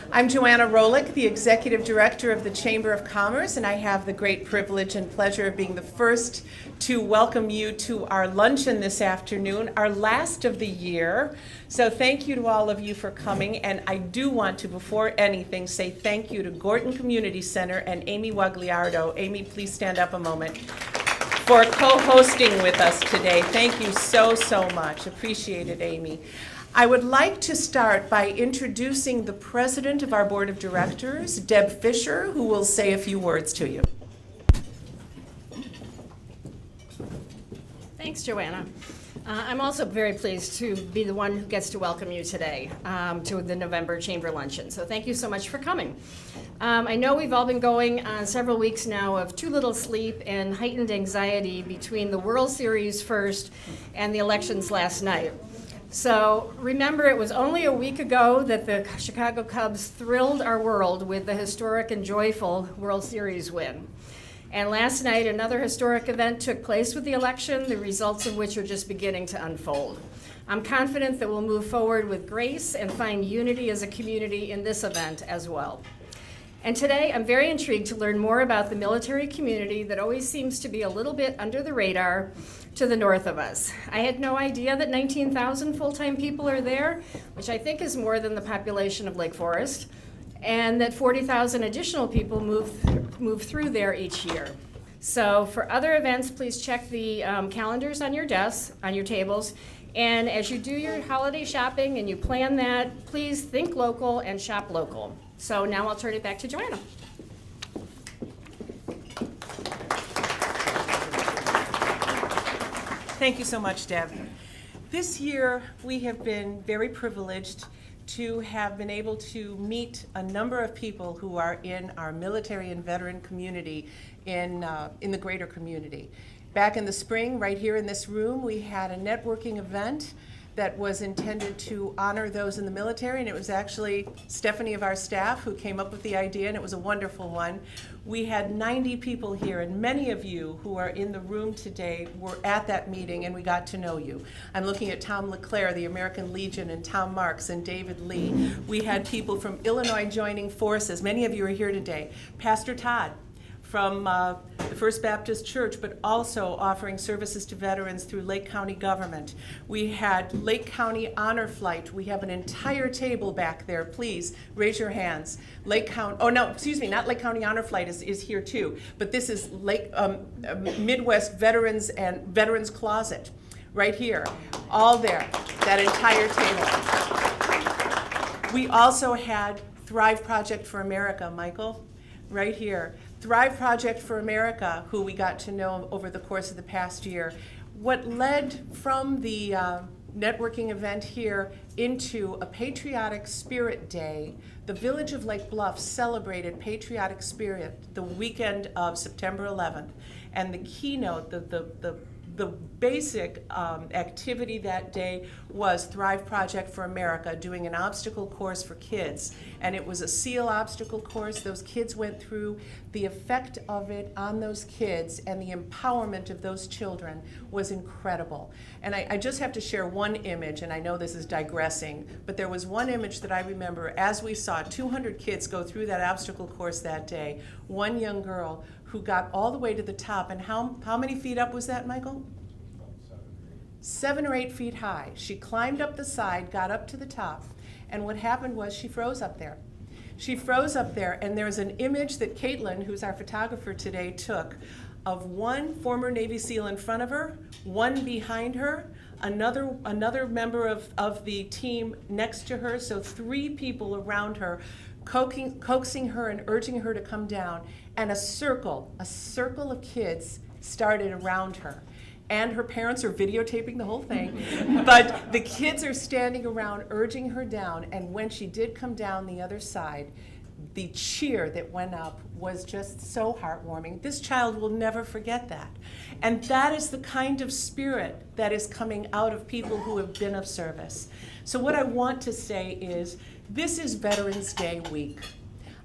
I'm Joanna Rolick, the Executive Director of the Chamber of Commerce, and I have the great privilege and pleasure of being the first to welcome you to our luncheon this afternoon, our last of the year. So thank you to all of you for coming, and I do want to, before anything, say thank you to Gorton Community Center and Amy Wagliardo. Amy, please stand up a moment, for co-hosting with us today. Thank you so, so much. Appreciate it, Amy. I would like to start by introducing the president of our board of directors, Deb Fisher, who will say a few words to you. Thanks, Joanna. I'm also very pleased to be the one who gets to welcome you today to the November Chamber Luncheon. So thank you so much for coming. I know we've all been going on several weeks now of too little sleep and heightened anxiety between the World Series first and the elections last night. So remember, it was only a week ago that the Chicago Cubs thrilled our world with the historic and joyful World Series win. And last night, another historic event took place with the election, the results of which are just beginning to unfold. I'm confident that we'll move forward with grace and find unity as a community in this event as well. And today, I'm very intrigued to learn more about the military community that always seems to be a little bit under the radar to the north of us. I had no idea that 19,000 full-time people are there, which I think is more than the population of Lake Forest, and that 40,000 additional people move through there each year. So for other events, please check the calendars on your desks, on your tables, and as you do your holiday shopping and you plan that, please think local and shop local. So now I'll turn it back to Joanna. Thank you so much, Deb. This year, we have been very privileged to have been able to meet a number of people who are in our military and veteran community in the greater community. Back in the spring, right here in this room, we had a networking event that was intended to honor those in the military, and it was actually Stephanie of our staff who came up with the idea, and it was a wonderful one. We had 90 people here, and many of you who are in the room today were at that meeting, and we got to know you. I'm looking at Tom LeClaire, the American Legion, and Tom Marks, and David Lee. We had people from Illinois joining forces. Many of you are here today. Pastor Todd from the First Baptist Church, but also offering services to veterans through Lake County government. We had Lake County Honor Flight. We have an entire table back there. Please raise your hands. Not Lake County Honor Flight is here too, but this is Midwest Veterans and Veterans Closet right here, all there, that entire table. We also had Thrive Project for America, Michael, right here. Thrive Project for America, who we got to know over the course of the past year. What led from the networking event here into a Patriotic Spirit Day, the Village of Lake Bluff celebrated Patriotic Spirit the weekend of September 11th. And the keynote, the basic activity that day was Thrive Project for America doing an obstacle course for kids. And it was a SEAL obstacle course. Those kids went through. The effect of it on those kids and the empowerment of those children was incredible. And I just have to share one image, and I know this is digressing, but there was one image that I remember as we saw 200 kids go through that obstacle course that day. One young girl who got all the way to the top, and how many feet up was that, Michael? 7 or 8 feet high. She climbed up the side, got up to the top, and what happened was she froze up there. She froze up there, and there's an image that Caitlin, who's our photographer today, took of one former Navy SEAL in front of her, one behind her, another member of the team next to her, so 3 people around her, coaxing her and urging her to come down, and a circle of kids started around her. And her parents are videotaping the whole thing, but the kids are standing around urging her down, and when she did come down the other side, the cheer that went up was just so heartwarming. This child will never forget that. And that is the kind of spirit that is coming out of people who have been of service. So what I want to say is, this is Veterans Day week.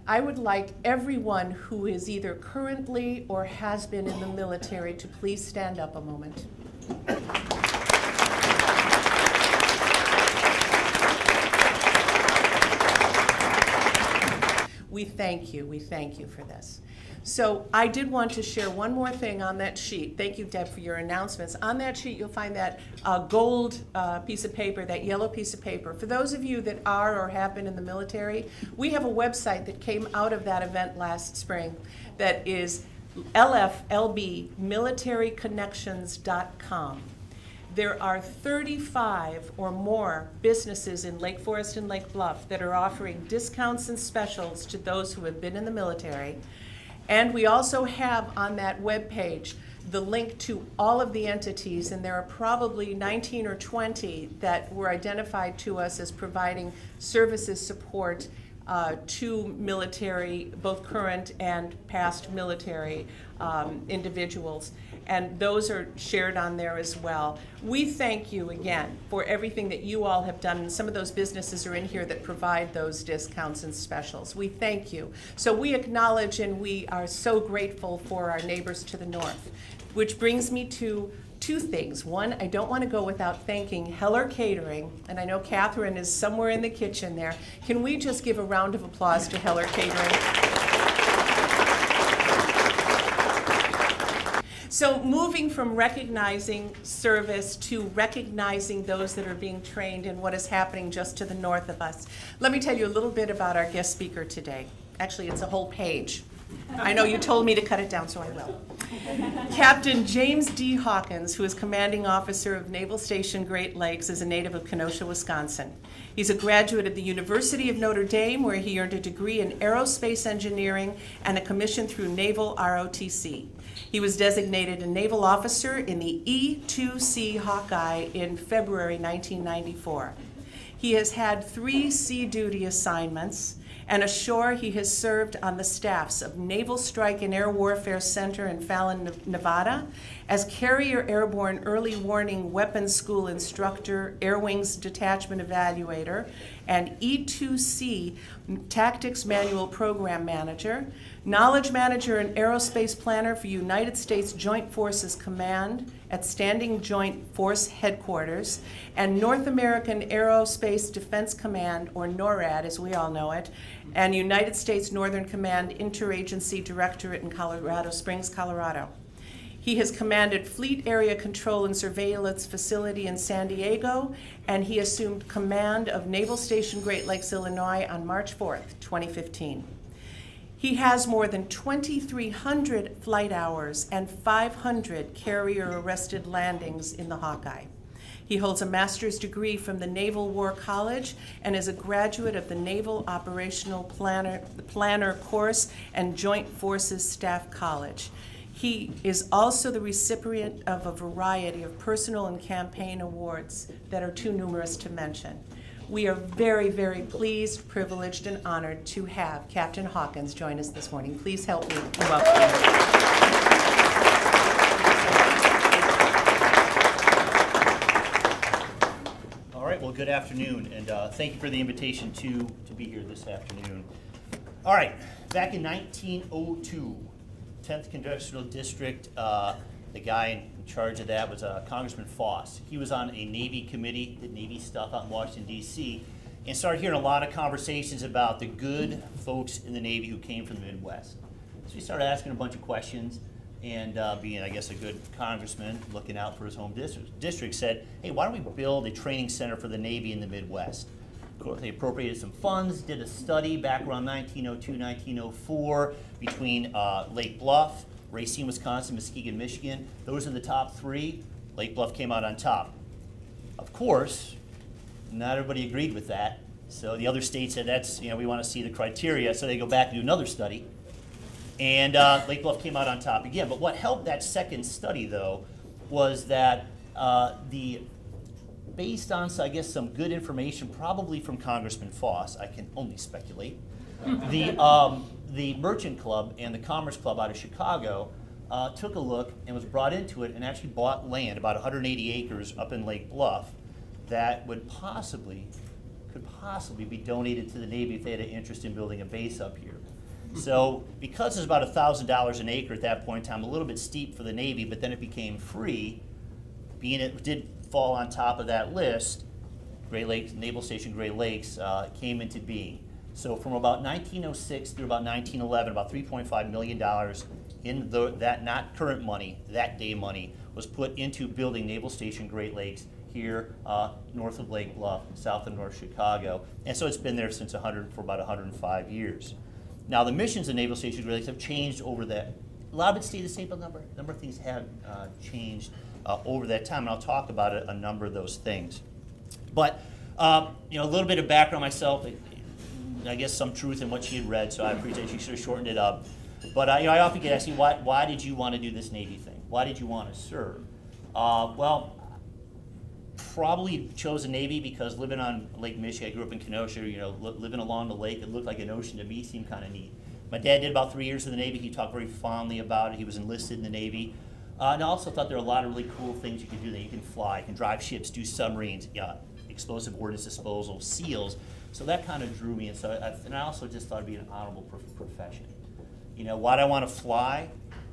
I would like everyone who is either currently or has been in the military to please stand up a moment. we thank you for this. So I did want to share one more thing on that sheet. Thank you, Deb, for your announcements. On that sheet, you'll find that gold piece of paper, that yellow piece of paper. For those of you that are or have been in the military, we have a website that came out of that event last spring that is lflbmilitaryconnections.com. There are 35 or more businesses in Lake Forest and Lake Bluff that are offering discounts and specials to those who have been in the military. And we also have on that webpage the link to all of the entities, and there are probably 19 or 20 that were identified to us as providing services support to military, both current and past military individuals. And those are shared on there as well. We thank you again for everything that you all have done. And some of those businesses are in here that provide those discounts and specials. We thank you. So we acknowledge and we are so grateful for our neighbors to the north, which brings me to two things. One, I don't want to go without thanking Heller Catering, and I know Catherine is somewhere in the kitchen there. Can we just give a round of applause to Heller Catering? So moving from recognizing service to recognizing those that are being trained in what is happening just to the north of us, let me tell you a little bit about our guest speaker today. Actually, it's a whole page. I know you told me to cut it down, so I will. Captain James D. Hawkins, who is commanding officer of Naval Station Great Lakes, is a native of Kenosha, Wisconsin. He's a graduate of the University of Notre Dame, where he earned a degree in aerospace engineering and a commission through Naval ROTC. He was designated a naval officer in the E-2C Hawkeye in February 1994. He has had 3 sea duty assignments, and ashore he has served on the staffs of Naval Strike and Air Warfare Center in Fallon, Nevada, as Carrier Airborne Early Warning Weapons School Instructor, Air Wings Detachment Evaluator, and E-2C Tactics Manual Program Manager, Knowledge Manager and Aerospace Planner for United States Joint Forces Command at Standing Joint Force Headquarters, and North American Aerospace Defense Command, or NORAD as we all know it, and United States Northern Command Interagency Directorate in Colorado Springs, Colorado. He has commanded Fleet Area Control and Surveillance Facility in San Diego, and he assumed command of Naval Station Great Lakes, Illinois on March 4th, 2015. He has more than 2,300 flight hours and 500 carrier-arrested landings in the Hawkeye. He holds a master's degree from the Naval War College and is a graduate of the Naval Operational Planner Course and Joint Forces Staff College. He is also the recipient of a variety of personal and campaign awards that are too numerous to mention. We are very, very pleased, privileged, and honored to have Captain Hawkins join us this morning. Please help me welcome him. All right, well, good afternoon, and thank you for the invitation to be here this afternoon. All right, back in 1902, 10th Congressional District, the guy in charge of that was Congressman Foss. He was on a Navy committee, did Navy stuff out in Washington, D.C., and started hearing a lot of conversations about the good folks in the Navy who came from the Midwest. So he started asking a bunch of questions, and being, I guess, a good congressman looking out for his home district, said, hey, why don't we build a training center for the Navy in the Midwest? Of course, they appropriated some funds, did a study back around 1902, 1904 between Lake Bluff, Racine, Wisconsin, Muskegon, Michigan. Those are the top 3. Lake Bluff came out on top. Of course, not everybody agreed with that. So the other states said, that's, we want to see the criteria. So they go back and do another study. And Lake Bluff came out on top again. But what helped that second study, though, was that based on, I guess, some good information, probably from Congressman Foss, I can only speculate, the Merchant Club and the Commerce Club out of Chicago took a look and was brought into it and actually bought land, about 180 acres up in Lake Bluff, that could possibly be donated to the Navy if they had an interest in building a base up here. So because it's about $1,000 an acre at that point in time, a little bit steep for the Navy, but then it became free, being it did fall on top of that list, Great Lakes, Naval Station Great Lakes came into being. So from about 1906 through about 1911, about $3.5 million in that, not current money, that day money, was put into building Naval Station Great Lakes here north of Lake Bluff, south of North Chicago. And so it's been there since for about 105 years. Now the missions of Naval Station Great Lakes have changed over that. A lot of it stayed the same, but a number of things have changed over that time, and I'll talk about a number of those things. But a little bit of background myself. I guess some truth in what she had read, so I appreciate she sort of shortened it up. But I often get asked, why did you want to do this Navy thing? Why did you want to serve? Well, probably chose the Navy because living on Lake Michigan, I grew up in Kenosha, living along the lake, it looked like an ocean to me, seemed kind of neat. My dad did about 3 years in the Navy. He talked very fondly about it. He was enlisted in the Navy. And I also thought there were a lot of really cool things you could do there. You can fly, you can drive ships, do submarines, explosive ordnance disposal, SEALs. So that kind of drew me, and I also just thought it'd be an honorable profession. Why do I want to fly?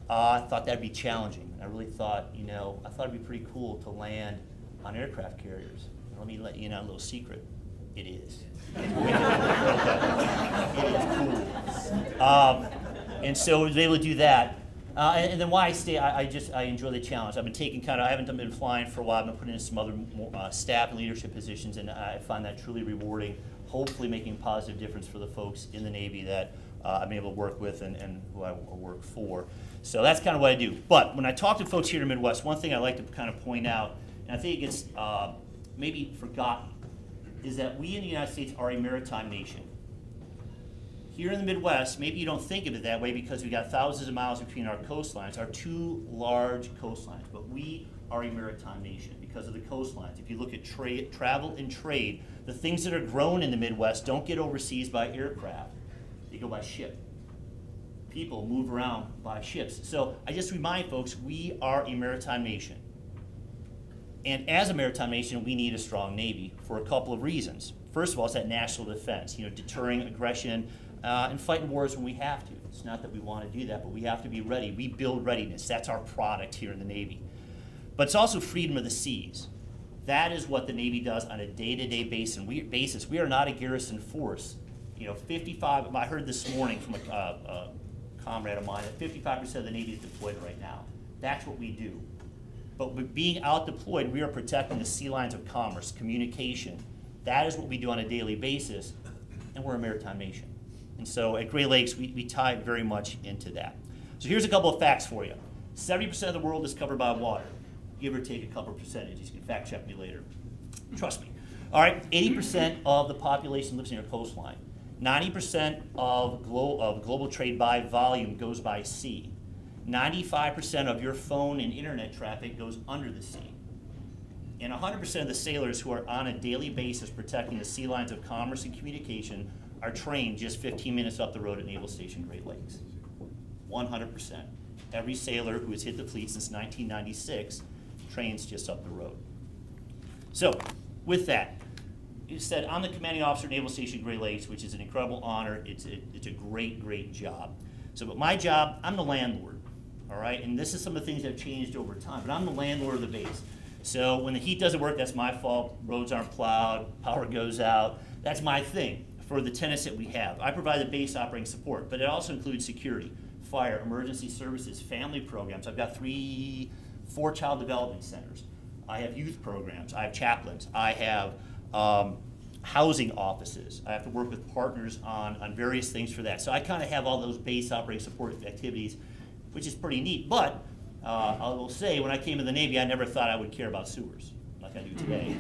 I thought that'd be challenging. I really thought, I thought it'd be pretty cool to land on aircraft carriers. Let me let you know a little secret. It is. It is cool. And so I was able to do that. And then why I stay, I enjoy the challenge. I've been taking I haven't been flying for a while. I've been putting in some other staff and leadership positions, and I find that truly rewarding, hopefully making a positive difference for the folks in the Navy that I'm able to work with and who I work for. So that's kind of what I do. But when I talk to folks here in the Midwest, one thing I like to kind of point out, and I think it gets maybe forgotten, is that we in the United States are a maritime nation. Here in the Midwest, maybe you don't think of it that way because we got thousands of miles between our coastlines, our two large coastlines, but we are a maritime nation because of the coastlines. If you look at travel and trade, the things that are grown in the Midwest don't get overseas by aircraft. They go by ship. People move around by ships. So I just remind folks, we are a maritime nation. And as a maritime nation, we need a strong Navy for a couple of reasons. First of all, it's that national defense, deterring aggression and fighting wars when we have to. It's not that we want to do that, but we have to be ready. We build readiness. That's our product here in the Navy. But it's also freedom of the seas. That is what the Navy does on a day-to-day basis. We are not a garrison force. 55, I heard this morning from a comrade of mine that 55% of the Navy is deployed right now. That's what we do. But with being out deployed, we are protecting the sea lines of commerce, communication. That is what we do on a daily basis, and we're a maritime nation. And so at Great Lakes, we tie very much into that. So here's a couple of facts for you. 70% of the world is covered by water. Give or take a couple of percentages. You can fact check me later. Trust me. All right, 80% of the population lives near a coastline. 90% of global trade by volume goes by sea. 95% of your phone and internet traffic goes under the sea. And 100% of the sailors who are on a daily basis protecting the sea lines of commerce and communication are trained just 15 minutes up the road at Naval Station Great Lakes. 100%. Every sailor who has hit the fleet since 1996 trains just up the road. So, with that, you said I'm the commanding officer at Naval Station Great Lakes, which is an incredible honor. It's a great, great job. So, but my job, I'm the landlord, all right? And this is some of the things that have changed over time, but I'm the landlord of the base. So when the heat doesn't work, that's my fault. Roads aren't plowed, power goes out. That's my thing for the tenants that we have. I provide the base operating support, but it also includes security, fire, emergency services, family programs. I've got 4 child development centers. I have youth programs. I have chaplains. I have housing offices. I have to work with partners on various things for that. So I kind of have all those base operating support activities, which is pretty neat. But I will say, when I came to the Navy, I never thought I would care about sewers, like I do today,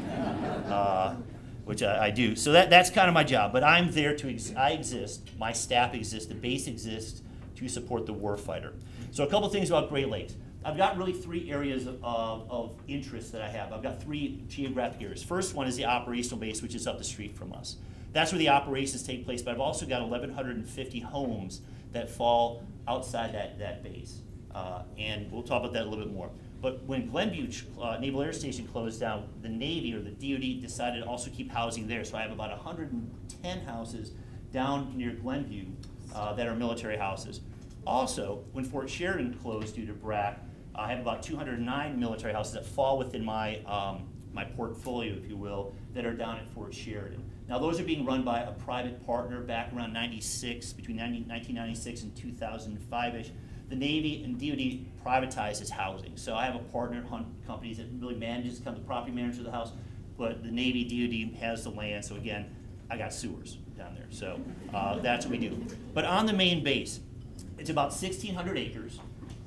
which I do. So that's kind of my job. But I'm there I exist, my staff exists, the base exists to support the warfighter. So a couple things about Great Lakes. I've got really 3 areas of interest that I have. I've got 3 geographic areas. First one is the operational base, which is up the street from us. That's where the operations take place, but I've also got 1,150 homes that fall outside that base. And we'll talk about that a little bit more. But when Glenview Naval Air Station closed down, the Navy or the DoD decided to also keep housing there. So I have about 110 houses down near Glenview that are military houses. Also, when Fort Sheridan closed due to BRAC, I have about 209 military houses that fall within my my portfolio, if you will, that are down at Fort Sheridan. Now, those are being run by a private partner back around 96, between 1996 and 2005-ish. The Navy and DoD privatizes housing. So I have a partner at Hunt Companies that really manages, kind of the property manager of the house, but the Navy, DoD has the land. So again, I got sewers down there. So that's what we do. But on the main base, it's about 1,600 acres.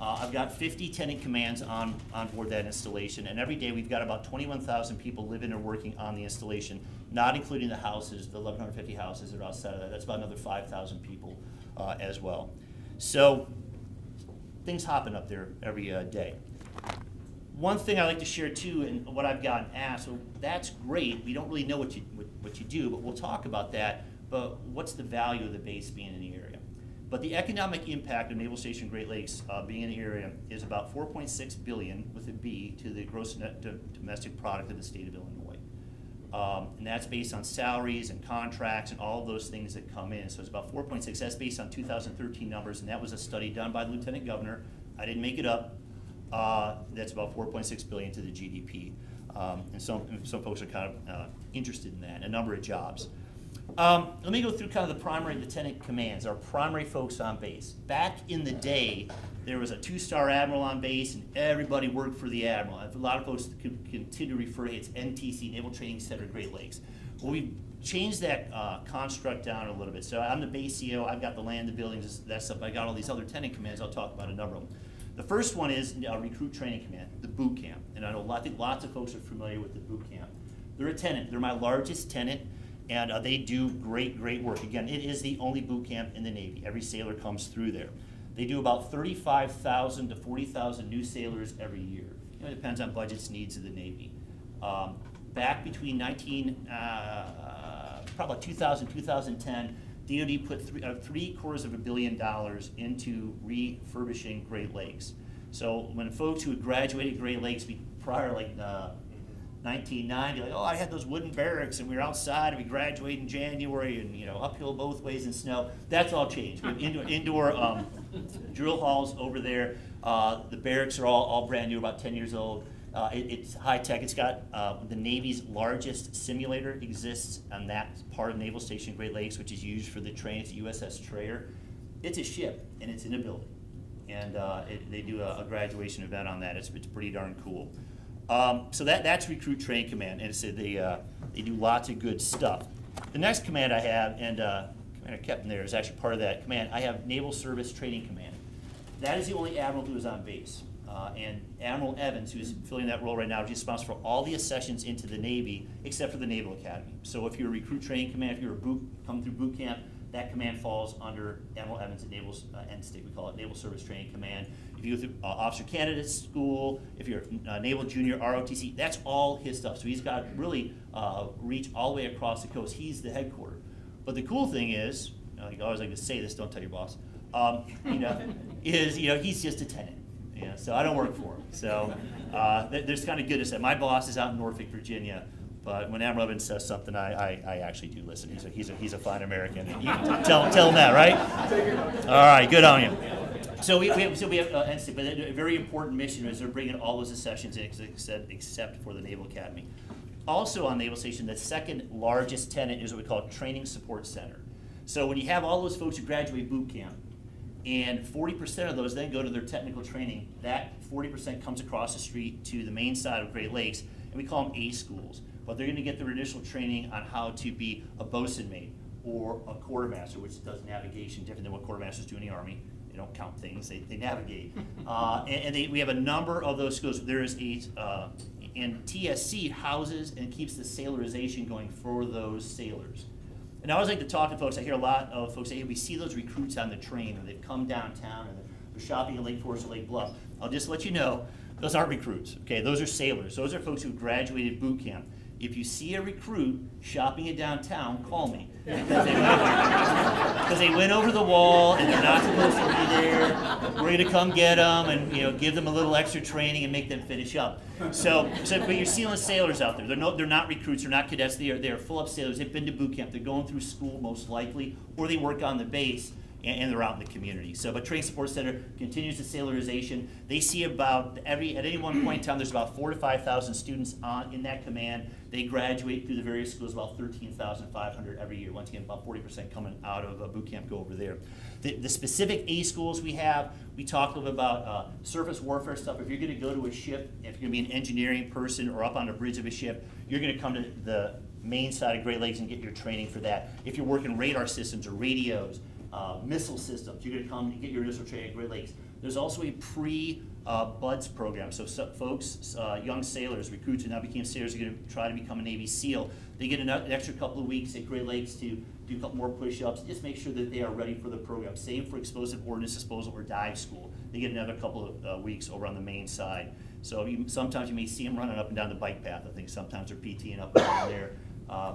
I've got 50 tenant commands on board that installation, and every day we've got about 21,000 people living or working on the installation, not including the houses, the 1,150 houses that are outside of that. That's about another 5,000 people as well. So things hopping up there every day. One thing I like to share too, and what I've gotten asked, so that's great. We don't really know what you do, but we'll talk about that. But what's the value of the base being in the area? But the economic impact of Naval Station Great Lakes being in the area is about $4.6 billion with a B to the gross net domestic product of the state of Illinois. And that's based on salaries and contracts and all of those things that come in. So it's about 4.6. That's based on 2013 numbers, and that was a study done by the Lieutenant Governor. I didn't make it up. That's about 4.6 billion to the GDP. And some folks are kind of interested in that, a number of jobs. Let me go through kind of the tenant commands, our primary folks on base. Back in the day, there was a 2-star admiral on base, and everybody worked for the admiral. A lot of folks continue to refer to it as NTC, Naval Training Center, Great Lakes. Well, we've changed that construct down a little bit. So I'm the base CEO. I've got the land, the buildings, that stuff. I got all these other tenant commands. I'll talk about a number of them. The first one is Recruit Training Command, the boot camp. And I know lots of folks are familiar with the boot camp. They're a tenant. They're my largest tenant. And they do great work. Again, it is the only boot camp in the Navy. Every sailor comes through there. They do about 35,000 to 40,000 new sailors every year. It depends on budgets, needs of the Navy. Back between probably 2000, 2010, DoD put $750 million into refurbishing Great Lakes. So when folks who had graduated Great Lakes prior, like 1990, like, oh, I had those wooden barracks and we were outside and we graduated in January and uphill both ways in snow. That's all changed. We have indoor drill halls over there. The barracks are all brand new, about 10 years old. It's high tech. It's got the Navy's largest simulator exists on that part of Naval Station Great Lakes, which is used for the training. It's a USS Trayer. It's a ship and it's in a building, and they do a graduation event on that. It's pretty darn cool. So that's Recruit Training Command, and they do lots of good stuff. The next command I have, and Commander Capt there is actually part of that command. I have Naval Service Training Command. That is the only admiral who is on base. And Admiral Evans, who's filling that role right now, is responsible for all the accessions into the Navy except for the Naval Academy. So if you're a Recruit Training Command, if you're coming through boot camp, that command falls under Admiral Evans at Naval NSTIC. We call it Naval Service Training Command. If you go through Officer Candidate School, if you're Naval Junior ROTC, that's all his stuff. So he's got really reach all the way across the coast. He's the headquarter. But the cool thing is, I always like to say this, don't tell your boss, he's just a tenant. So I don't work for him. So there's kind of goodness that my boss is out in Norfolk, Virginia. But when Admiral Evans says something, I actually do listen. He's a fine American. You can tell him that, right? All right, good on you. So we have NSTIC, but a very important mission is they're bringing all those accessions in, except for the Naval Academy. Also on Naval Station, the second largest tenant is what we call Training Support Center. So when you have all those folks who graduate boot camp, and 40% of those then go to their technical training, that 40% comes across the street to the main side of Great Lakes, and we call them A schools. But they're going to get their initial training on how to be a bosun mate or a quartermaster, which does navigation different than what quartermasters do in the Army. They don't count things, they navigate. We have a number of those schools. There is and TSC houses and keeps the sailorization going for those sailors. And I always like to talk to folks. I hear a lot of folks say, hey, we see those recruits on the train, or they've come downtown, and they're shopping in Lake Forest or Lake Bluff. I'll just let you know, those aren't recruits, okay? Those are sailors. Those are folks who graduated boot camp. If you see a recruit shopping in downtown, call me. Because they went over the wall, and they're not supposed to be there. We're going to come get them and give them a little extra training and make them finish up. But you're seeing sailors out there. They're not recruits. They're not cadets. They are full-up sailors. They've been to boot camp. They're going through school most likely, or they work on the base. and they're out in the community. So, but Training Support Center continues the Sailorization. They see about at any one point in time, there's about 4,000 to 5,000 students in that command. They graduate through the various schools, about 13,500 every year. Once again, about 40% coming out of boot camp go over there. The specific A schools we have, we talked a little bit about surface warfare stuff. If you're going to go to a ship, if you're going to be an engineering person or up on a bridge of a ship, you're going to come to the main side of Great Lakes and get your training for that. If you're working radar systems or radios, missile systems, you're going to come and get your initial training at Great Lakes. There's also a pre-BUDS program. So folks, young sailors, recruits who now became sailors are going to try to become a Navy SEAL. They get an extra couple of weeks at Great Lakes to do a couple more push-ups, just make sure that they are ready for the program. Same for explosive ordnance disposal or dive school. They get another couple of weeks over on the main side. So sometimes you may see them running up and down the bike path. I think sometimes they're PTing up and down there.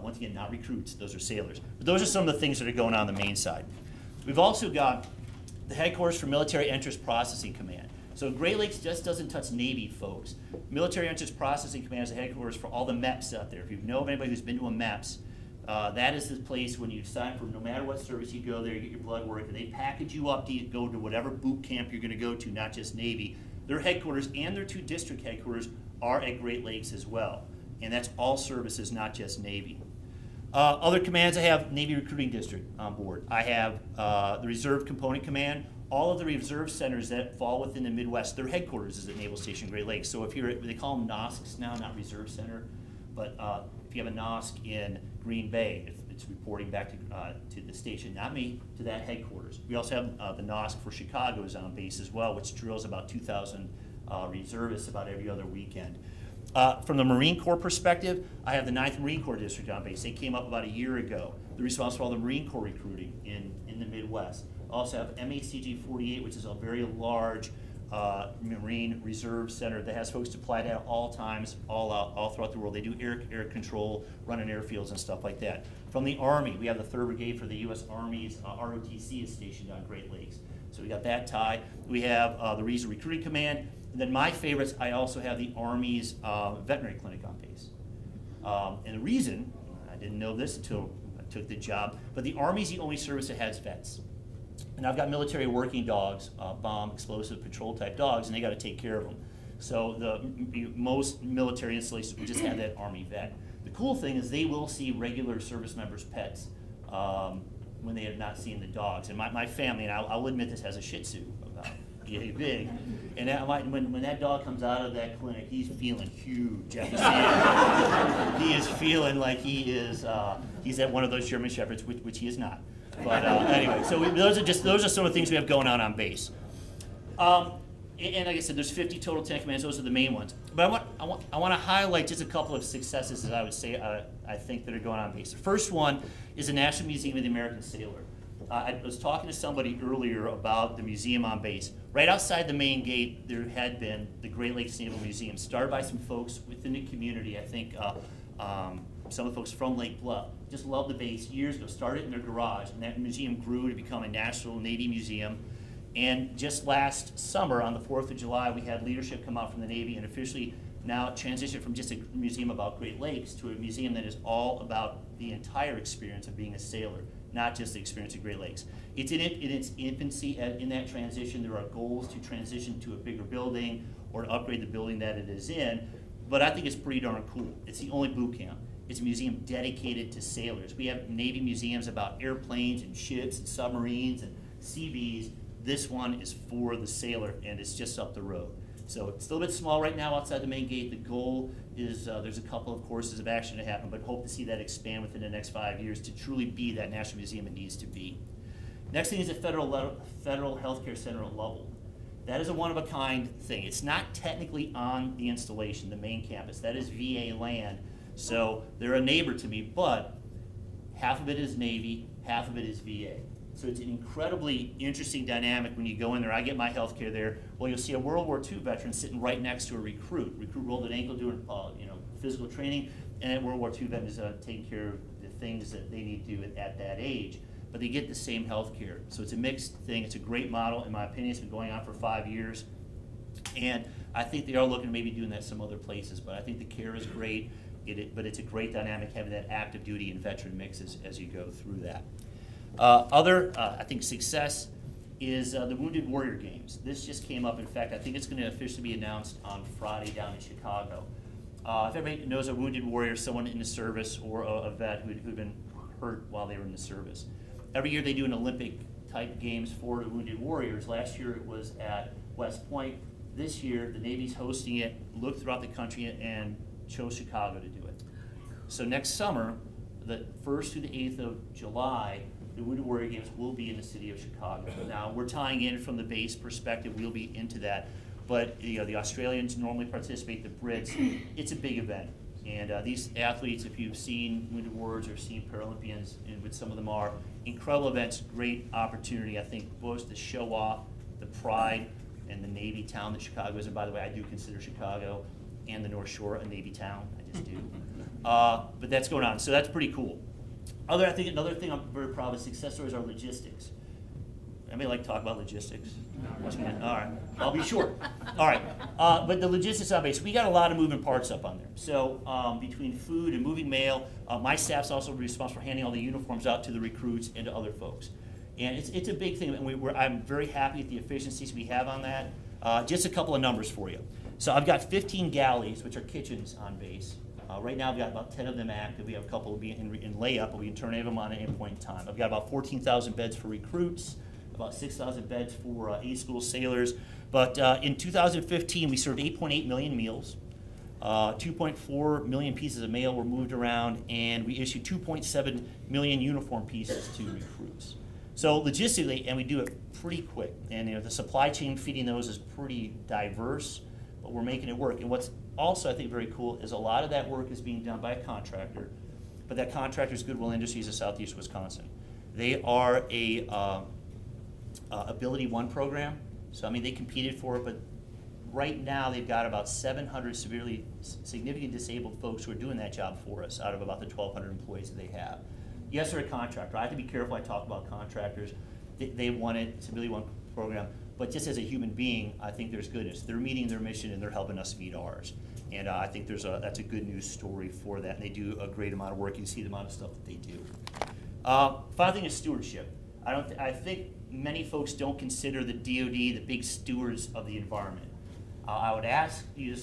Once again, not recruits, those are sailors. But those are some of the things that are going on the main side. We've also got the headquarters for Military Interest Processing Command. So Great Lakes just doesn't touch Navy folks. Military Interest Processing Command is the headquarters for all the MEPS out there. If you know of anybody who's been to a MEPS, that is the place when you sign for no matter what service you go there, you get your blood work, and they package you up to go to whatever boot camp you're going to go to, not just Navy. Their headquarters and their 2 district headquarters are at Great Lakes as well. And that's all services, not just Navy. Other commands, I have Navy Recruiting District on board. I have the Reserve Component Command. All of the reserve centers that fall within the Midwest, their headquarters is at Naval Station Great Lakes. So if you're, they call them NOSCs now, not Reserve Center, but if you have a NOSC in Green Bay, it's reporting back to the station, not me, to that headquarters. We also have the NOSC for Chicago is on base as well, which drills about 2,000 reservists about every other weekend. From the Marine Corps perspective, I have the 9th Marine Corps District on base. They came up about a year ago. They're responsible for all the Marine Corps recruiting in the Midwest. I also have MACG 48, which is a very large Marine Reserve Center that has folks deployed at all times, all throughout the world. They do air control, running airfields and stuff like that. From the Army, we have the 3rd Brigade for the U.S. Army's ROTC is stationed on Great Lakes. So we got that tie. We have the Regional Recruiting Command. And then my favorites, I also have the Army's veterinary clinic on base. And the reason, I didn't know this until I took the job, but the Army's the only service that has vets. And I've got military working dogs, bomb, explosive, patrol type dogs, and they got to take care of them. So most military installations will just have that Army vet. The cool thing is they will see regular service members' pets when they have not seen the dogs. And my family, and I'll admit this, has a Shih Tzu, about yay big. And when that dog comes out of that clinic, he's feeling huge. He is feeling like he's at one of those German Shepherds, which he is not. But anyway, so those are some of the things we have going on base. And like I said, there's 50 total tank commands. Those are the main ones. But I want to highlight just a couple of successes that I would say I think that are going on base. The first one is the National Museum of the American Sailor. I was talking to somebody earlier about the museum on base. Right outside the main gate, there had been the Great Lakes Naval Museum, started by some folks within the community. I think some of the folks from Lake Bluff just loved the base years ago, started in their garage, and that museum grew to become a National Navy Museum. And just last summer, on the 4th of July, we had leadership come out from the Navy and officially now transition from just a museum about Great Lakes to a museum that is all about the entire experience of being a sailor, not just the experience of Great Lakes. It's in its infancy. In that transition, there are goals to transition to a bigger building or to upgrade the building that it is in, but I think it's pretty darn cool. It's the only boot camp. It's a museum dedicated to sailors. We have Navy museums about airplanes and ships and submarines and CVs. This one is for the sailor, and it's just up the road. So it's a little bit small right now outside the main gate. The goal is there's a couple of courses of action to happen, but hope to see that expand within the next 5 years to truly be that national museum it needs to be. Next thing is the Federal Healthcare Center at Lovell. That is a one-of-a-kind thing. It's not technically on the installation, the main campus. That is VA land. So they're a neighbor to me, but half of it is Navy, half of it is VA. So it's an incredibly interesting dynamic when you go in there. I get my health care there. Well, you'll see a World War II veteran sitting right next to a recruit. Recruit rolled an ankle doing physical training, and that World War II veteran is taking care of the things that they need to do at that age. But they get the same health care. So it's a mixed thing. It's a great model. In my opinion, it's been going on for 5 years. And I think they are looking to maybe doing that some other places. But I think the care is great. But it's a great dynamic having that active duty and veteran mix as you go through that. I think, success is the Wounded Warrior Games. This just came up. In fact, I think it's going to officially be announced on Friday down in Chicago. If everybody knows a Wounded Warrior, someone in the service or a vet who'd been hurt while they were in the service. Every year they do an Olympic-type games for the Wounded Warriors. Last year it was at West Point. This year the Navy's hosting it, looked throughout the country, and chose Chicago to do it. So next summer, the 1st through the 8th of July, the Wounded Warrior Games will be in the city of Chicago. Now, we're tying in from the base perspective, we'll be into that. But the Australians normally participate, the Brits. It's a big event. And these athletes, if you've seen Wounded Warriors or seen Paralympians, and what some of them are, incredible events, great opportunity, I think, both to show off the pride and the Navy town that Chicago is. And by the way, I do consider Chicago and the North Shore a Navy town. I just do. But that's going on. So that's pretty cool. I think another thing I'm very proud of success stories are logistics. Anybody like to talk about logistics? All right, I'll be short. All right, but the logistics on base, we got a lot of moving parts up on there. So between food and moving mail, my staff's also responsible for handing all the uniforms out to the recruits and to other folks. And it's a big thing, and I'm very happy with the efficiencies we have on that. Just a couple of numbers for you. So I've got 15 galleys, which are kitchens on base. Right now, I've got about 10 of them active. We have a couple will be in layup, but we can turn any of them on at any point in time. I've got about 14,000 beds for recruits, about 6,000 beds for A-school sailors. But in 2015, we served 8.8 million meals. 2.4 million pieces of mail were moved around, and we issued 2.7 million uniform pieces to recruits. So logistically, and we do it pretty quick. And the supply chain feeding those is pretty diverse, but we're making it work. And what's also, I think, very cool is a lot of that work is being done by a contractor, but that contractor is Goodwill Industries of Southeast Wisconsin. They are a Ability One program, so I mean they competed for it, but right now they've got about 700 significantly disabled folks who are doing that job for us out of about the 1,200 employees that they have. Yes, they're a contractor. I have to be careful I talk about contractors. They won it, it's a Ability One program. But just as a human being, I think there's goodness. They're meeting their mission and they're helping us meet ours. And I think that's a good news story for that. And they do a great amount of work. You see the amount of stuff that they do. Final thing is stewardship. I think many folks don't consider the DoD the big stewards of the environment. I would ask you to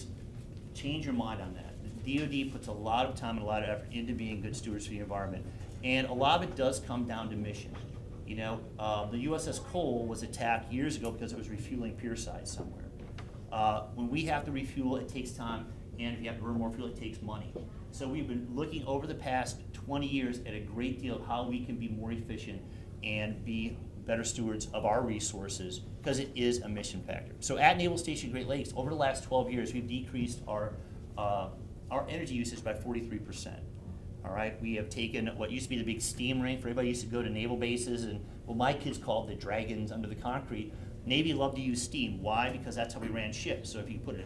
change your mind on that. The DoD puts a lot of time and a lot of effort into being good stewards for the environment. And a lot of it does come down to mission. The USS Cole was attacked years ago because it was refueling pierside somewhere. When we have to refuel, it takes time, and if you have to burn more fuel, it takes money. So we've been looking over the past 20 years at a great deal of how we can be more efficient and be better stewards of our resources, because it is a mission factor. So at Naval Station Great Lakes, over the last 12 years, we've decreased our energy usage by 43%. All right, we have taken what used to be the big steam ring for everybody used to go to naval bases, and well, my kids called the dragons under the concrete. Navy loved to use steam. Why? Because that's how we ran ships. So if you put a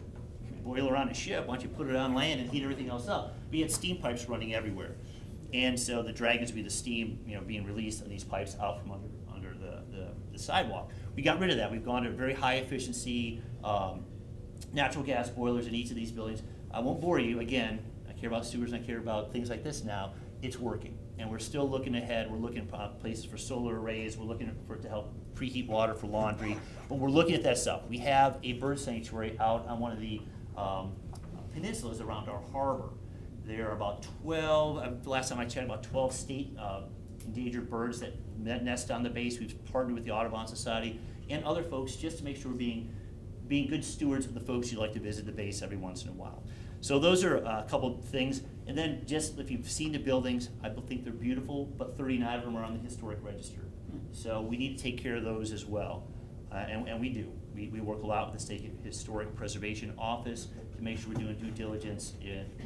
boiler on a ship, why don't you put it on land and heat everything else up? We had steam pipes running everywhere, and so the dragons would be the steam, being released on these pipes out from under the sidewalk. We got rid of that. We've gone to very high efficiency natural gas boilers in each of these buildings. I won't bore you again. I care about sewers and I care about things like this now. It's working, and we're still looking ahead. We're looking at places for solar arrays. We're looking for it to help preheat water for laundry, but we're looking at that stuff. We have a bird sanctuary out on one of the peninsulas around our harbor. There are about 12, the last time I checked, about 12 state endangered birds that nest on the base. We've partnered with the Audubon Society and other folks just to make sure we're being good stewards of the folks who like to visit the base every once in a while. So those are a couple of things. And then just if you've seen the buildings, I think they're beautiful, but 39 of them are on the historic register. So we need to take care of those as well. And we do. We work a lot with the State Historic Preservation Office to make sure we're doing due diligence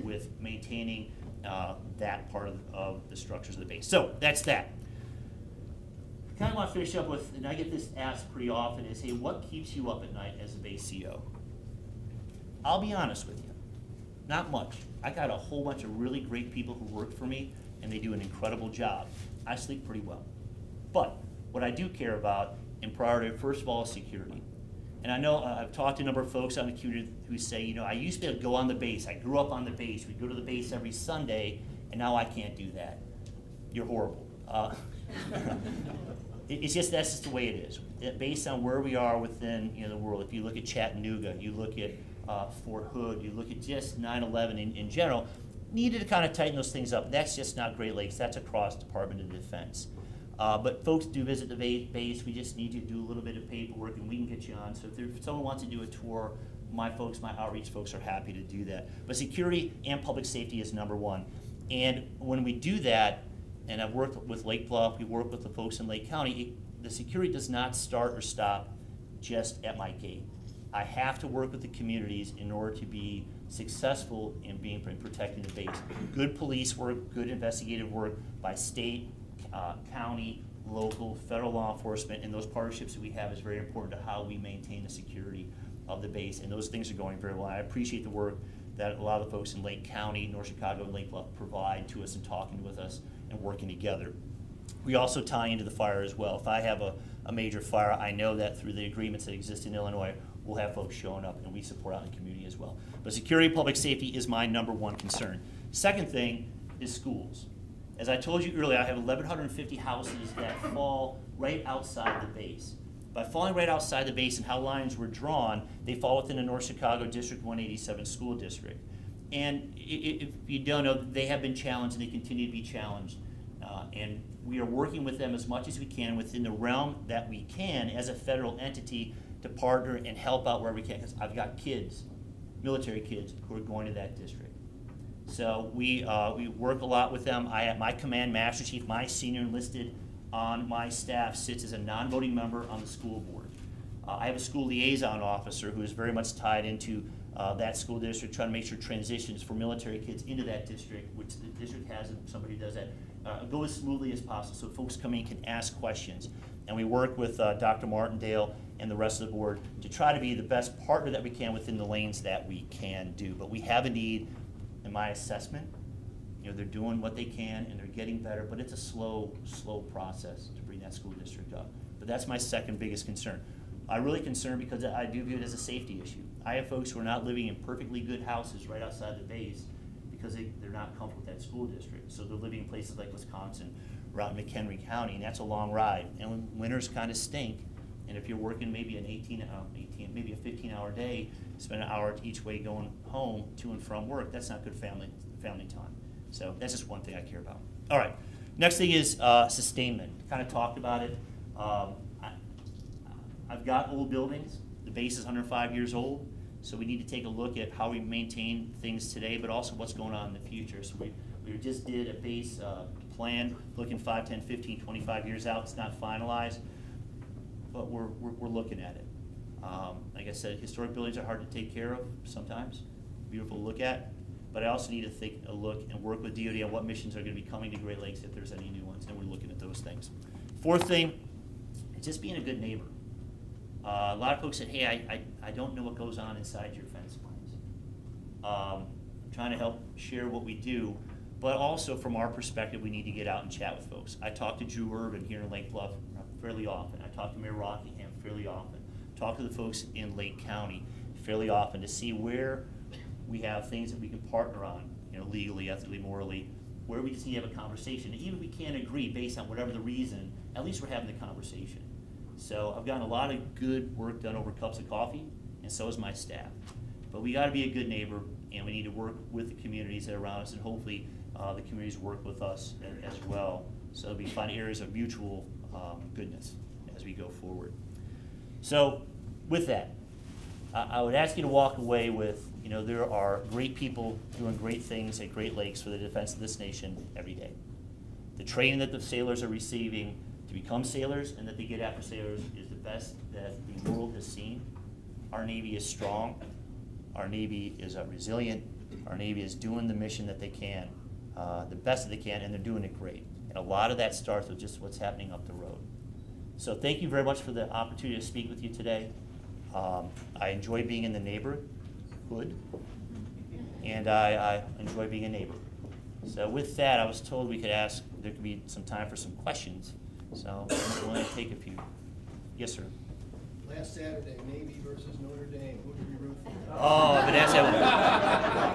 with maintaining that part of the structures of the base. So that's that. I kind of want to finish up with, and I get this asked pretty often, is, hey, what keeps you up at night as a base CO? I'll be honest with you. Not much. I got a whole bunch of really great people who work for me, and they do an incredible job. I sleep pretty well. But what I do care about in priority, first of all, is security. And I know I've talked to a number of folks on the community who say, I used to be able to go on the base. I grew up on the base. We'd go to the base every Sunday, and now I can't do that. You're horrible. It's just, that's just the way it is. Based on where we are within, the world, if you look at Chattanooga, you look at Fort Hood, you look at just 9/11 in general, needed to kind of tighten those things up. That's just not Great Lakes, that's across Department of Defense. But folks do visit the base. We just need you to do a little bit of paperwork and we can get you on. So if someone wants to do a tour, my outreach folks are happy to do that. But security and public safety is number one. And when we do that, and I've worked with Lake Bluff, we work with the folks in Lake County, the security does not start or stop just at my gate. I have to work with the communities in order to be successful in protecting the base. Good police work, good investigative work by state, county, local, federal law enforcement, and those partnerships that we have is very important to how we maintain the security of the base, and those things are going very well. I appreciate the work that a lot of the folks in Lake County, North Chicago, and Lake Bluff provide to us and talking with us and working together. We also tie into the fire as well. If I have a major fire, I know that through the agreements that exist in Illinois, we'll have folks showing up and we support out in the community as well. But security and public safety is my number one concern. Second thing is schools. As I told you earlier, I have 1,150 houses that fall right outside the base. By falling right outside the base and how lines were drawn, they fall within the North Chicago District 187 school district. And if you don't know, they have been challenged and they continue to be challenged. And we are working with them as much as we can within the realm that we can as a federal entity to partner and help out where we can. Because I've got kids, military kids, who are going to that district. So we work a lot with them. My command master chief, my senior enlisted on my staff, sits as a non-voting member on the school board. I have a school liaison officer who is very much tied into that school district, trying to make sure transitions for military kids into that district, which the district has, and somebody does that, go as smoothly as possible so folks coming in can ask questions. And we work with Dr. Martindale and the rest of the board to try to be the best partner that we can within the lanes that we can do. But we have a need, in my assessment. They're doing what they can and they're getting better, but it's a slow process to bring that school district up. But that's my second biggest concern. I'm really concerned because I do view it as a safety issue. I have folks who are not living in perfectly good houses right outside the base because they're not comfortable with that school district. So they're living in places like Wisconsin or out in McHenry County, and that's a long ride. And when winters kind of stink, and if you're working maybe maybe a 15-hour day, spend an hour each way going home to and from work, that's not good family time. So that's just one thing I care about. All right, next thing is sustainment. Kind of talked about it. I've got old buildings. The base is 105 years old, so we need to take a look at how we maintain things today, but also what's going on in the future. So we just did a base plan looking 5, 10, 15, 25 years out. It's not finalized, but we're looking at it. Like I said, historic buildings are hard to take care of sometimes, beautiful to look at, but I also need to take a look and work with DoD on what missions are going to be coming to Great Lakes if there's any new ones, and we're looking at those things. Fourth thing is just being a good neighbor. A lot of folks said, hey, I don't know what goes on inside your fence lines. I'm trying to help share what we do, but also from our perspective, we need to get out and chat with folks. I talk to Drew Urban here in Lake Bluff fairly often. I talk to Mayor Rockingham fairly often. Talk to the folks in Lake County fairly often to see where we have things that we can partner on, legally, ethically, morally, where we just need to have a conversation. Even if we can't agree based on whatever the reason, at least we're having the conversation. So I've gotten a lot of good work done over cups of coffee, and so is my staff. But we got to be a good neighbor, and we need to work with the communities that are around us, and hopefully the communities work with us as well. So we find areas of mutual goodness as we go forward. So with that, I would ask you to walk away with, there are great people doing great things at Great Lakes for the defense of this nation every day. The training that the sailors are receiving to become sailors and that they get after sailors is the best that the world has seen. Our Navy is strong. Our Navy is resilient. Our Navy is doing the mission that they can, the best that they can, and they're doing it great. And a lot of that starts with just what's happening up the road. So thank you very much for the opportunity to speak with you today. I enjoy being in the neighborhood, and I enjoy being a neighbor. So with that, I was told there could be some time for some questions. So I'm going to take a few. Yes, sir. Last Saturday, Navy versus Notre Dame. Who did we root for? Oh, but that's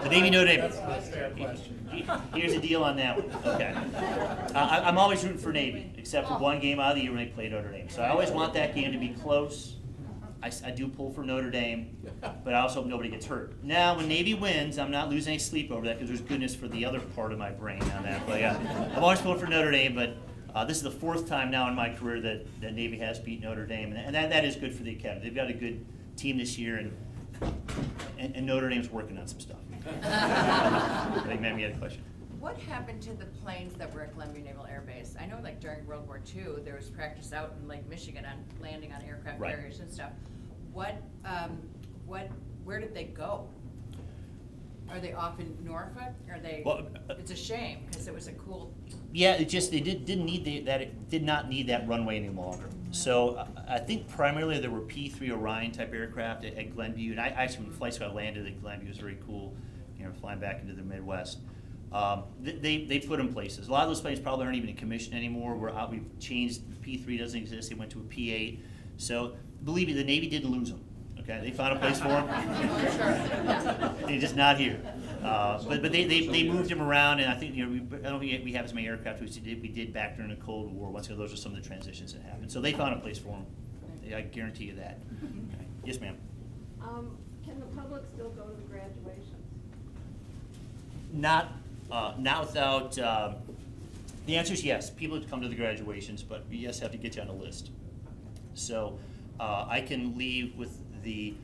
the Navy Notre Dame. That's a fair question. Here's the deal on that one. Okay. I'm always rooting for Navy, except for one game out of the year when they play Notre Dame. So I always want that game to be close. I do pull for Notre Dame, but I also hope nobody gets hurt. Now, when Navy wins, I'm not losing any sleep over that because there's goodness for the other part of my brain on that. But yeah, I'm always pulling for Notre Dame, but this is the fourth time now in my career that Navy has beat Notre Dame, and that is good for the Academy. They've got a good team this year, and Notre Dame's working on some stuff. Hey, ma'am, you had a question? What happened to the planes that were at Glenview Naval Air Base? I know like during World War II, there was practice out in Lake Michigan on landing on aircraft Right. carriers and stuff. Where did they go? Are they off in Norfolk? Are they, Well, it's a shame, because it was a cool, Yeah, it just they didn't need it did not need that runway any longer. So I think primarily there were P-3 Orion type aircraft at Glenview, and I actually when flight school I landed at Glenview, it was very cool, flying back into the Midwest. They put in places. A lot of those planes probably aren't even in commission anymore. We've changed. P-3 doesn't exist. They went to a P-8. So believe me, the Navy didn't lose them. Okay, they found a place for them. They're just not here. But they moved them around, and I think I don't think we have as many aircraft as we did back during the Cold War. Once again, those are some of the transitions that happened. So they found a place for them. I guarantee you that. Okay. Yes, ma'am. Can the public still go to the graduations? Not without. The answer is yes. People come to the graduations, but we yes have to get you on a list. So I can leave with the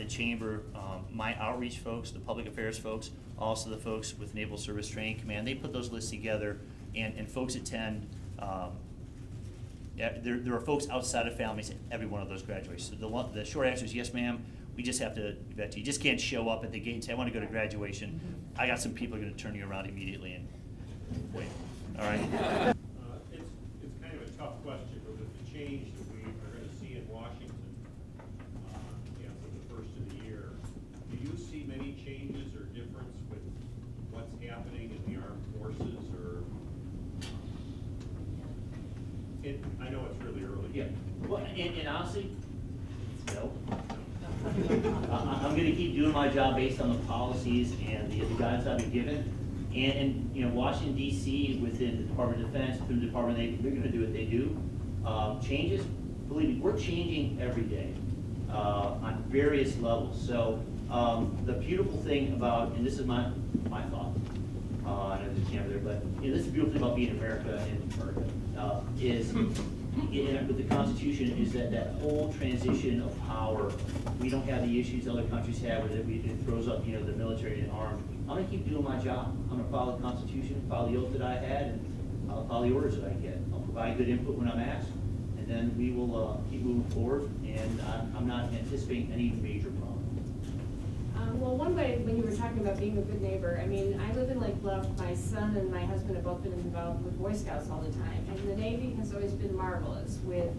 chamber, my outreach folks, the public affairs folks, also the folks with Naval Service Training Command. They put those lists together, and folks attend. There are folks outside of families at every one of those graduations. So the short answer is yes, ma'am. We just have to vet you. You just can't show up at the gate and say, I want to go to graduation. I got some people who are going to turn you around immediately and wait. All right? It's kind of a tough question, but with the change that we are going to see in Washington for the first of the year, do you see many changes or difference with what's happening in the armed forces? Or I know it's really early. Yeah. Well, and honestly, no. I'm going to keep doing my job based on the policies and the guidance I've been given. And Washington, D.C., within the Department of Defense, through the Department of Navy, they're going to do what they do. Changes, believe me, we're changing every day on various levels. So the beautiful thing about, and this is my thought, I know there's a camera there, but this is the beautiful thing about being in America is with the Constitution is that whole transition of power. We don't have the issues other countries have with it. It throws up, the military and armed. I'm going to keep doing my job. I'm going to follow the Constitution, follow the oath that I had, and I'll follow the orders that I get. I'll provide good input when I'm asked, and then we will keep moving forward, and I'm not anticipating any major problems. Well, one way, when you were talking about being a good neighbor, I mean, I live in Lake Bluff. My son and my husband have both been involved with Boy Scouts all the time, and the Navy has always been marvelous with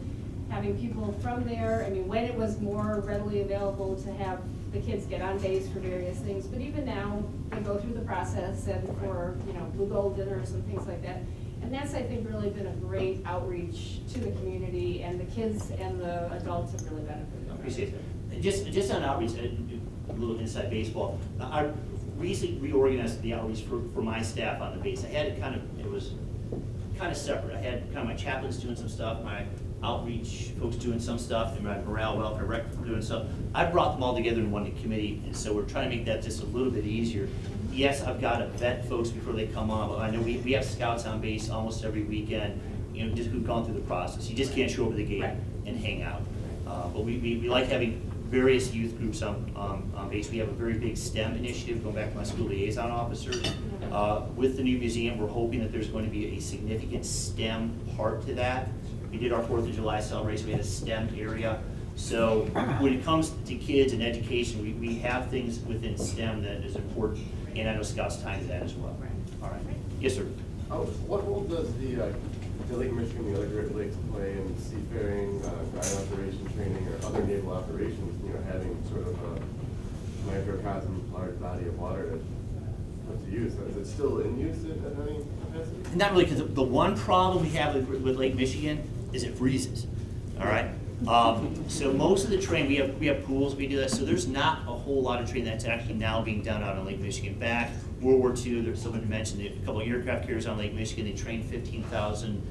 having people from there. I mean, when it was more readily available to have the kids get on base for various things, but even now, they go through the process and for, blue gold dinners and things like that. And that's, I think, really been a great outreach to the community, and the kids and the adults have really benefited. I appreciate it. Just on outreach, a little inside baseball. I recently reorganized the outreach for my staff on the base. I had it was kind of separate. I had kind of my chaplains doing some stuff, my outreach folks doing some stuff, and my morale, welfare, rec doing stuff. I brought them all together in one committee, and so we're trying to make that just a little bit easier. Yes, I've got to vet folks before they come on, but I know we have scouts on base almost every weekend, just who've gone through the process. You just can't show up at the gate and hang out. But we like having various youth groups on base. We have a very big STEM initiative, going back to my school liaison officer. With the new museum, we're hoping that there's going to be a significant STEM part to that. We did our 4th of July celebration, we had a STEM area. So when it comes to kids and education, we have things within STEM that is important, and I know Scouts tie to that as well. All right. Yes, sir. What role does the Lake Michigan, the other Great Lakes play in seafaring, ground operation training, or other naval operations, having sort of a microcosm, large body of water to put to use? Is it still in use at any capacity? Not really, because the one problem we have with Lake Michigan is it freezes. All right, So most of the training, we have pools, we do that, so there's not a whole lot of training that's actually now being done out on Lake Michigan. Back World War II, there's someone mentioned a couple of aircraft carriers on Lake Michigan. They trained 15,000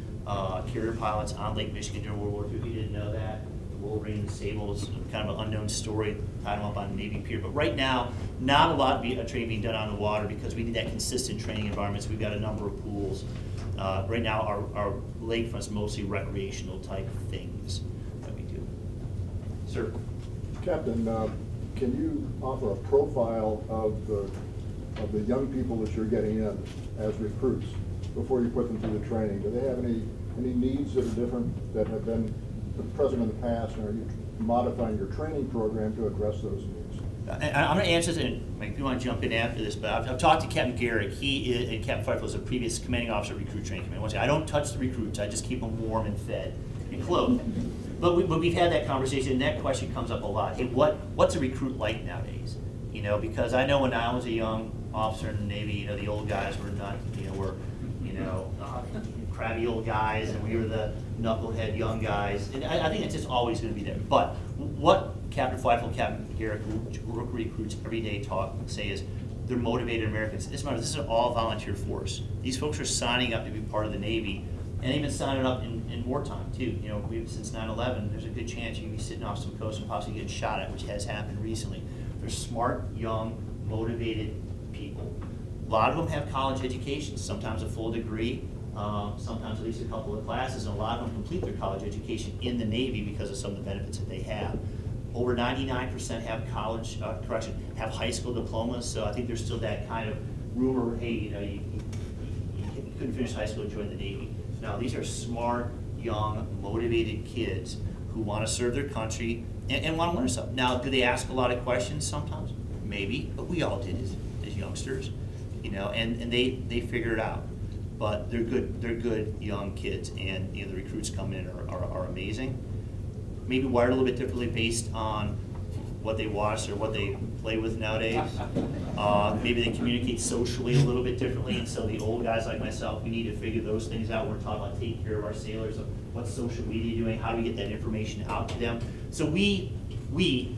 carrier pilots on Lake Michigan during World War II. If you didn't know that, the Wolverine and the Sable is kind of an unknown story, tied them up on a Navy pier. But right now, not a lot of training being done on the water because we need that consistent training environments. We've got a number of pools. Right now, our lakefront's mostly recreational type things that we do. Sir? Captain, can you offer a profile of the young people that you're getting in as recruits before you put them through the training? Do they have any needs that are different that have been present in the past, and are you modifying your training program to address those needs? I'm going to answer this, and Mike, if you want to jump in after this, but I've talked to Captain Garrick. He is, and Captain Pfeiffer is a previous commanding officer of recruit training command. Once again, I don't touch the recruits. I just keep them warm and fed and clothed. But we've had that conversation, and that question comes up a lot. Hey, what's a recruit like nowadays? You know, because I know when I was a young officer in the Navy, you know, the old guys were not, crabby old guys, and we were the knucklehead young guys. And I think it's just always going to be there. But what Captain Pfeiffer, Captain Garrick, who recruits every day say is they're motivated Americans. This is an all-volunteer force. These folks are signing up to be part of the Navy, and they've been signing up in wartime too. You know, since 9/11, there's a good chance you can be sitting off some coast and possibly getting shot at, which has happened recently. They're smart, young, motivated people. A lot of them have college educations, sometimes a full degree, sometimes at least a couple of classes, and a lot of them complete their college education in the Navy because of some of the benefits that they have. Over 99% have have high school diplomas, so I think there's still that kind of rumor, hey, you couldn't finish high school and join the Navy. Now, these are smart, young, motivated kids who want to serve their country and want to learn something. Now, do they ask a lot of questions sometimes? Maybe, but we all did as youngsters, and they figure it out. But they're good young kids, and the recruits coming in are amazing. Maybe wired a little bit differently based on what they watch or what they play with nowadays. Maybe they communicate socially a little bit differently, and so the old guys like myself, we need to figure those things out. We're talking about taking care of our sailors, of what's social media doing, how do we get that information out to them. So we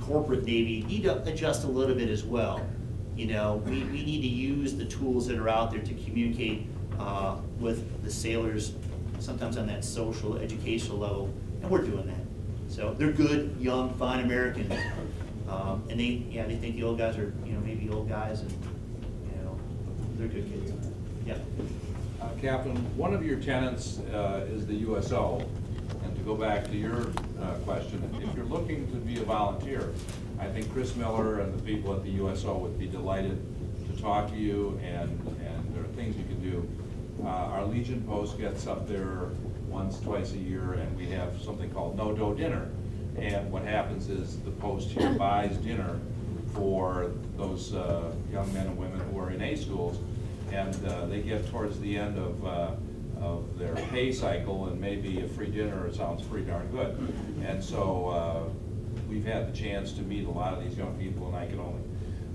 corporate Navy, need to adjust a little bit as well. We need to use the tools that are out there to communicate with the sailors, sometimes on that social, educational level, and we're doing that. So they're good, young, fine Americans, and they think the old guys are, maybe old guys, and they're good kids. Yeah. Captain, one of your tenants is the USO, and to go back to your question, if you're looking to be a volunteer, I think Chris Miller and the people at the USO would be delighted to talk to you, and there are things you can do. Our Legion post gets up there once, twice a year, and we have something called no-dough dinner. And what happens is the post here buys dinner for those young men and women who are in A schools, and they get towards the end of their pay cycle, and maybe a free dinner sounds pretty darn good. And so we've had the chance to meet a lot of these young people, and I can only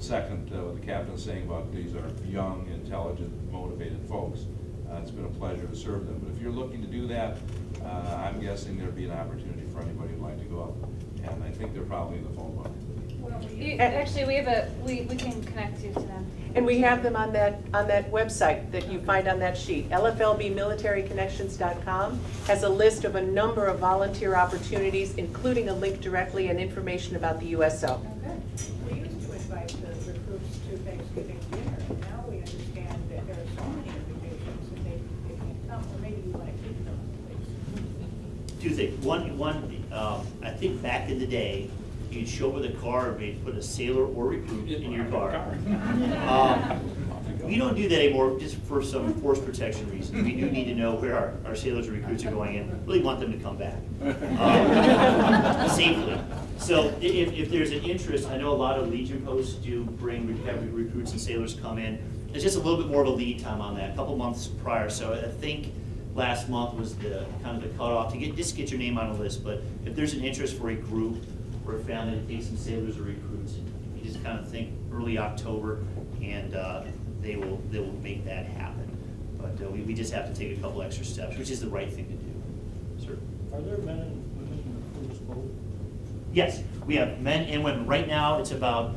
second what the captain's saying about these are young, intelligent, motivated folks. It's been a pleasure to serve them. But if you're looking to do that, I'm guessing there'd be an opportunity for anybody who'd like to go up. And I think they're probably in the phone book. Actually, we can connect you to them. And we have them on that website that you find on that sheet. LFLBmilitaryconnections.com has a list of a number of volunteer opportunities, including a link directly and information about the USO. We used to invite the recruits to Thanksgiving dinner, and now we understand that there are so many invitations and they can't come, or maybe you want to keep them, please. Two things. One, I think back in the day, you'd show up with a car and they'd put a sailor or recruit in your car. We don't do that anymore just for some force protection reasons. We do need to know where our sailors and recruits are going and really want them to come back safely. So if there's an interest, I know a lot of Legion posts do have recruits and sailors come in. There's just a little bit more of a lead time on that, a couple months prior. So I think last month was the kind of the cutoff to get your name on a list. But if there's an interest for a group or a family to take some sailors or recruits, you just kind of think early October, and they will make that happen. But we just have to take a couple extra steps, which is the right thing to do. Sir? Are there men and women recruits both? Yes, we have men and women. Right now, it's about,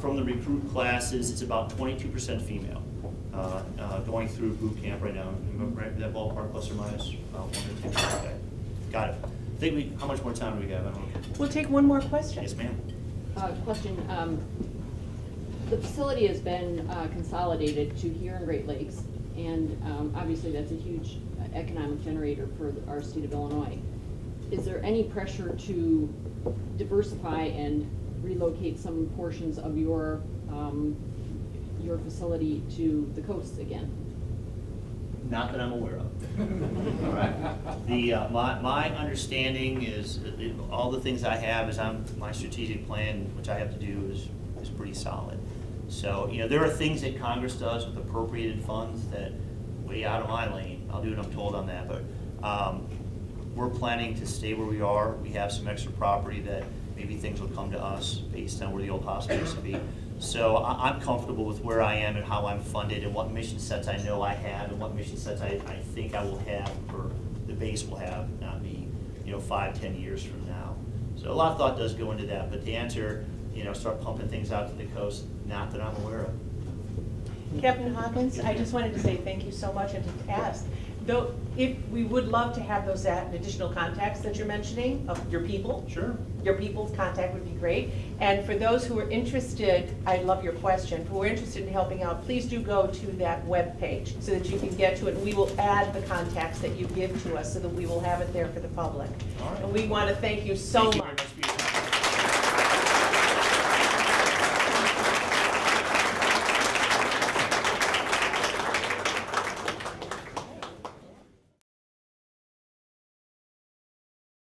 from the recruit classes, it's about 22% female going through boot camp right now. Right, that ballpark, plus or minus, 1 or 2. Okay, got it. I think how much more time do we have? I don't know. We'll take one more question. Yes, ma'am. Question, the facility has been consolidated to here in Great Lakes, and obviously that's a huge economic generator for our state of Illinois. Is there any pressure to diversify and relocate some portions of your facility to the coasts again? Not that I'm aware of. All right. The, my understanding is that all the things I have is my strategic plan, which I have to do, is pretty solid. So, there are things that Congress does with appropriated funds that way out of my lane. I'll do what I'm told on that, but we're planning to stay where we are. We have some extra property that maybe things will come to us based on where the old hospital used to be. So I'm comfortable with where I am and how I'm funded and what mission sets I know I have and what mission sets I think I will have, or the base will have, not me, 5-10 years from now. So a lot of thought does go into that, but to answer, start pumping things out to the coast, not that I'm aware of. Captain Hawkins, I just wanted to say thank you so much and to ask, though, if we would love to have those additional contacts that you're mentioning of your people. Sure. Your people's contact would be great. And for those who are interested, I love your question, who are interested in helping out, please do go to that webpage so that you can get to it. We will add the contacts that you give to us so that we will have it there for the public. All right. And we want to thank you so much. Thank you very much for your time.